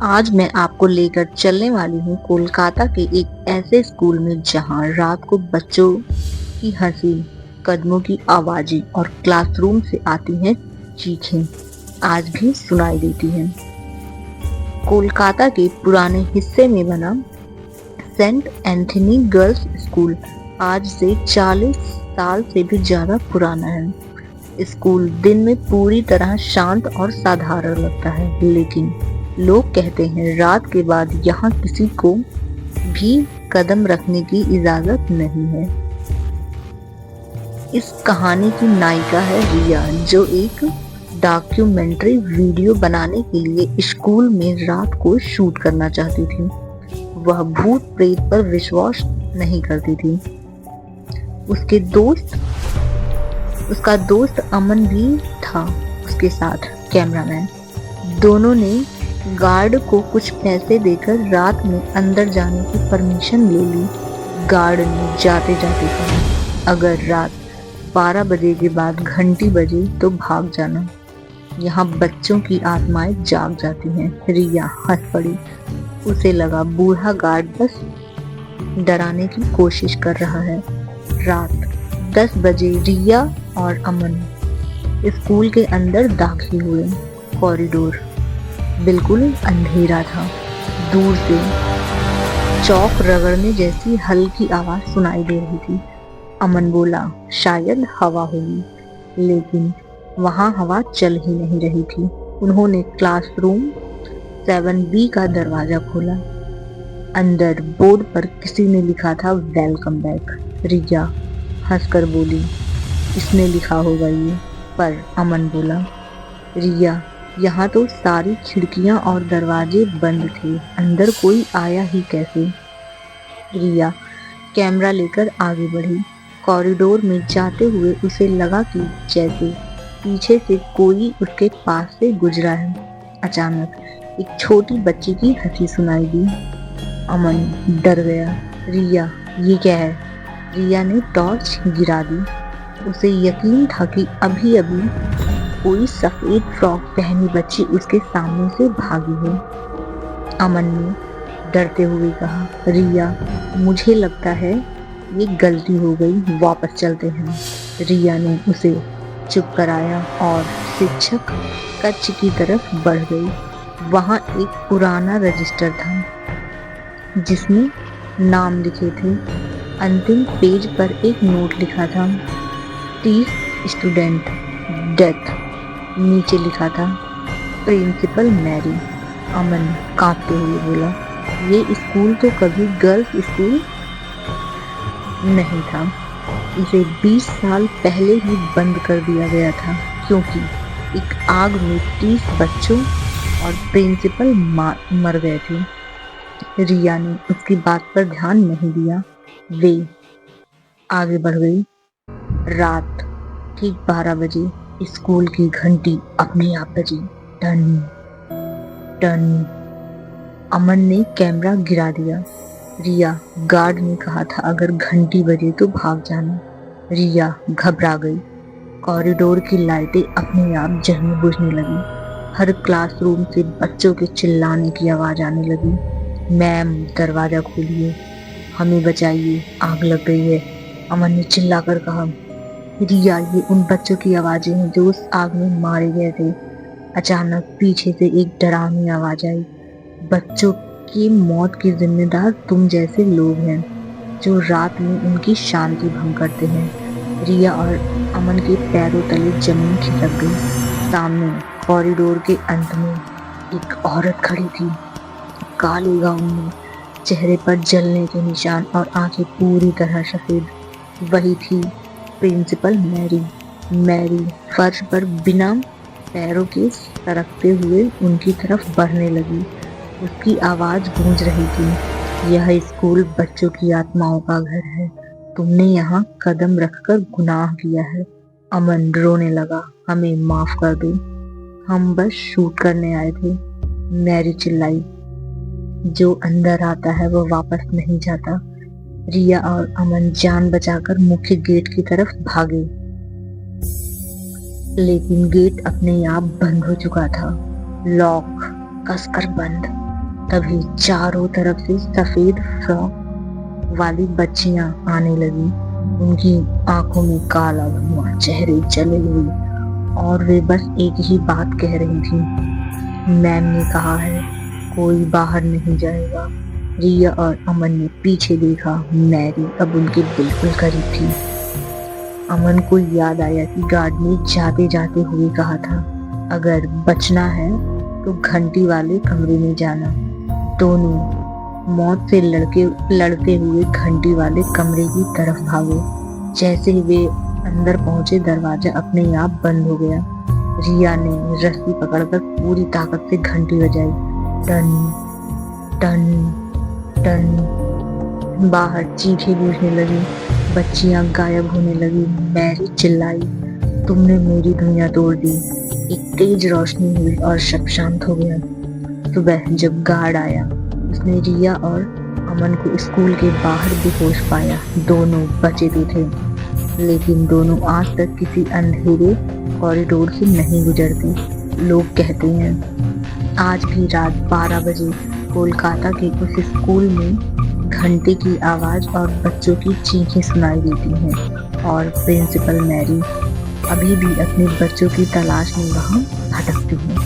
आज मैं आपको लेकर चलने वाली हूँ कोलकाता के एक ऐसे स्कूल में जहाँ रात को बच्चों की हंसी, कदमों की आवाजें और क्लासरूम से आती हैं चीखें आज भी सुनाई देती हैं। कोलकाता के पुराने हिस्से में बना सेंट एंथनी गर्ल्स स्कूल आज से 40 साल से भी ज्यादा पुराना है। स्कूल दिन में पूरी तरह शांत और साधारण लगता है, लेकिन लोग कहते हैं रात के बाद यहाँ किसी को भी कदम रखने की इजाजत नहीं है। इस कहानी की नायिका है रिया, जो एक डॉक्यूमेंट्री वीडियो बनाने के लिए स्कूल में रात को शूट करना चाहती थी। वह भूत प्रेत पर विश्वास नहीं करती थी। उसके दोस्त उसका दोस्त अमन भी था उसके साथ, कैमरामैन। दोनों ने गार्ड को कुछ पैसे देकर रात में अंदर जाने की परमिशन ले ली। गार्ड ने जाते जाते कहा, अगर रात 12 बजे के बाद घंटी बजे तो भाग जाना, यहाँ बच्चों की आत्माएं जाग जाती हैं। रिया हंस पड़ी। उसे लगा बूढ़ा गार्ड बस डराने की कोशिश कर रहा है। रात 10 बजे रिया और अमन स्कूल के अंदर दाखिल हुए। कॉरिडोर बिल्कुल अंधेरा था। दूर से चौक रगड़ने जैसी हल्की आवाज सुनाई दे रही थी। अमन बोला, शायद हवा होगी, लेकिन वहां हवा चल ही नहीं रही थी। उन्होंने क्लासरूम 7B का दरवाजा खोला। अंदर बोर्ड पर किसी ने लिखा था, वेलकम बैक। रिया हंसकर बोली, इसने लिखा होगा ये। पर अमन बोला, रिया, यहाँ तो सारी खिड़कियां और दरवाजे बंद थे, अंदर कोई आया ही कैसे। रिया कैमरा लेकर आगे बढ़ी। कॉरिडोर में जाते हुए उसे लगा कि जैसे पीछे से कोई उसके पास से गुजरा है। अचानक एक छोटी बच्ची की हंसी सुनाई दी। अमन डर गया। रिया, ये क्या है? रिया ने टॉर्च गिरा दी। उसे यकीन था कि अभी अभी कोई सफेद फ्रॉक पहनी बच्ची उसके सामने से भागी है। अमन ने डरते हुए कहा, रिया, मुझे लगता है ये गलती हो गई, वापस चलते हैं। रिया ने उसे चुप कराया और शिक्षक कक्ष की तरफ बढ़ गई। वहां एक पुराना रजिस्टर था जिसमें नाम लिखे थे। अंतिम पेज पर एक नोट लिखा था, 30 स्टूडेंट डेथ। नीचे लिखा था, प्रिंसिपल मैरी। अमन कांपते हुए बोला, ये स्कूल तो कभी गर्ल्स स्कूल नहीं था। इसे 20 साल पहले ही बंद कर दिया गया था, क्योंकि एक आग में 30 बच्चों और प्रिंसिपल मर गए थे। रिया ने उसकी बात पर ध्यान नहीं दिया। वे आगे बढ़ गई। रात ठीक 12 बजे स्कूल की घंटी अपने आप बजी। Ton ton. अमन ने कैमरा गिरा दिया। रिया, गार्ड ने कहा था अगर घंटी बजे तो भाग जाना। रिया घबरा गई। कॉरिडोर की लाइटें अपने आप जलने बुझने लगी। हर क्लासरूम से बच्चों के चिल्लाने की आवाज आने लगी। मैम, दरवाजा खोलिए, हमें बचाइए, आग लग गई है। अमन ने चिल्लाकर कहा, रिया, ये उन बच्चों की आवाजें हैं जो उस आग में मारे गए थे। अचानक पीछे से एक डरावनी आवाज आई, बच्चों की मौत की जिम्मेदार तुम जैसे लोग हैं जो रात में उनकी शांति भंग करते हैं। रिया और अमन के पैरों तले जमीन खिसक गई। सामने कॉरिडोर के अंत में एक औरत खड़ी थी, काले गाउन में, चेहरे पर जलने के निशान और आंखें पूरी तरह सफेद। वही थी प्रिंसिपल मैरी। मैरी फर्श पर बिना पैरों के सरकते हुए उनकी तरफ बढ़ने लगी। उसकी आवाज गूंज रही थी, यह स्कूल बच्चों की आत्माओं का घर है। तुमने यहाँ कदम रखकर गुनाह किया है। अमन रोने लगा, हमें माफ कर दो, हम बस शूट करने आए थे। मैरी चिल्लाई, जो अंदर आता है वो वापस नहीं जाता। रिया और अमन जान बचाकर मुख्य गेट की तरफ भागे, लेकिन गेट अपने आप बंद हो चुका था। लॉक कसकर बंद। तभी चारों तरफ से सफेद फ्रॉक वाली बच्चियां आने लगी। उनकी आंखों में काला धुआं, चेहरे जले हुए, और वे बस एक ही बात कह रही थी, मैम ने कहा है कोई बाहर नहीं जाएगा। रिया और अमन ने पीछे देखा। मैरी अब उनके बिल्कुल करीब थी। अमन को याद आया कि गार्ड ने जाते जाते हुए कहा था, अगर बचना है तो घंटी वाले कमरे में जाना। दोनों मौत से लड़ते हुए घंटी वाले कमरे की तरफ भागे। जैसे ही वे अंदर पहुंचे, दरवाजा अपने आप बंद हो गया। रिया ने रस्सी पकड़कर पूरी ताकत से घंटी बजाई। टन टन टन। बाहर चीखें गूंजने लगी, बच्चियां गायब होने लगी। मैरी चिल्लाई, तुमने मेरी दुनिया तोड़ दी। एक तेज रोशनी हुई और सब शांत हो गया। सुबह जब गार्ड आया, उसने रिया और अमन को स्कूल के बाहर बेहोश पाया। दोनों बचे तो थे, लेकिन दोनों आज तक किसी अंधेरे कॉरिडोर से नहीं गुजरते। लोग कहते हैं आज भी रात 12 बजे कोलकाता के उस स्कूल में घंटे की आवाज और बच्चों की चीखें सुनाई देती हैं, और प्रिंसिपल मैरी अभी भी अपने बच्चों की तलाश में वहां भटकती है।